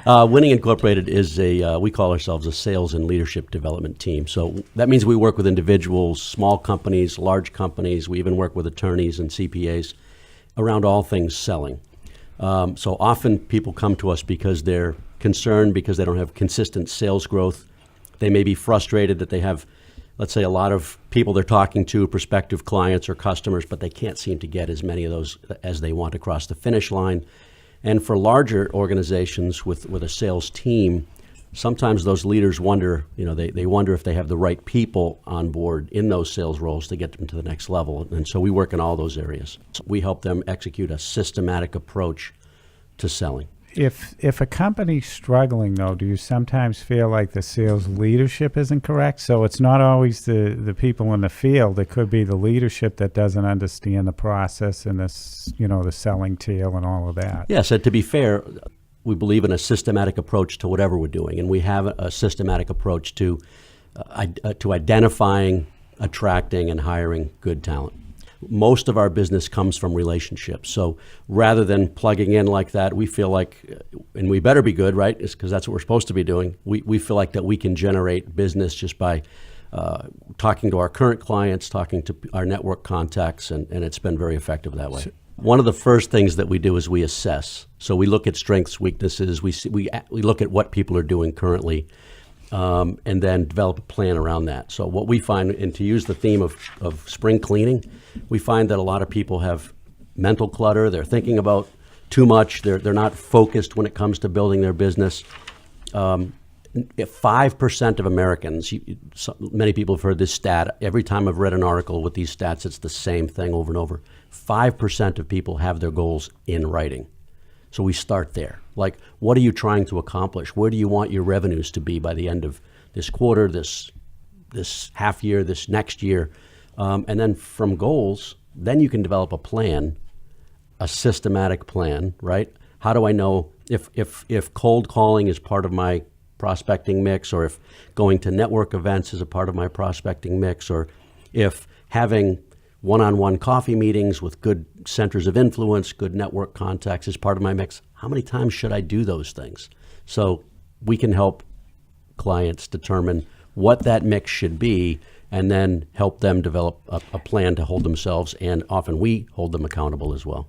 Winning Incorporated is we call ourselves a sales and leadership development team. So that means we work with individuals, small companies, large companies. We even work with attorneys and CPAs around all things selling. So often people come to us because they're concerned because they don't have consistent sales growth. They may be frustrated that they have, let's say, a lot of people they're talking to, prospective clients or customers, but they can't seem to get as many of those as they want across the finish line. And for larger organizations with a sales team, sometimes those leaders wonder, they wonder if they have the right people on board in those sales roles to get them to the next level. And so we work in all those areas. We help them execute a systematic approach to selling. If a company's struggling, though, do you sometimes feel like the sales leadership isn't correct? So it's not always the people in the field. It could be the leadership that doesn't understand the process and this, the selling tail and all of that. Yes, and to be fair, we believe in a systematic approach to whatever we're doing, and we have a systematic approach to identifying, attracting, and hiring good talent. Most of our business comes from relationships. So rather than plugging in like that, we feel like, and we better be good, right? It's because that's what we're supposed to be doing. We feel like that we can generate business just by talking to our current clients, talking to our network contacts, and it's been very effective that way. One of the first things that we do is we assess. So we look at strengths, weaknesses. We look at what people are doing currently, and then develop a plan around that. So what we find, and to use the theme of spring cleaning, we find that a lot of people have mental clutter. They're thinking about too much. They're not focused when it comes to building their business. 5% of Americans, many people have heard this stat. Every time I've read an article with these stats, it's the same thing over and over. 5% of people have their goals in writing. So we start there. Like, what are you trying to accomplish? Where do you want your revenues to be by the end of this quarter, this half year, this next year? And then from goals, then you can develop a plan, a systematic plan, right? How do I know if cold calling is part of my prospecting mix, or if going to network events is a part of my prospecting mix, or if having one-on-one coffee meetings with good centers of influence, good network contacts is part of my mix? How many times should I do those things? So we can help clients determine what that mix should be and then help them develop a plan to hold themselves, and often we hold them accountable as well.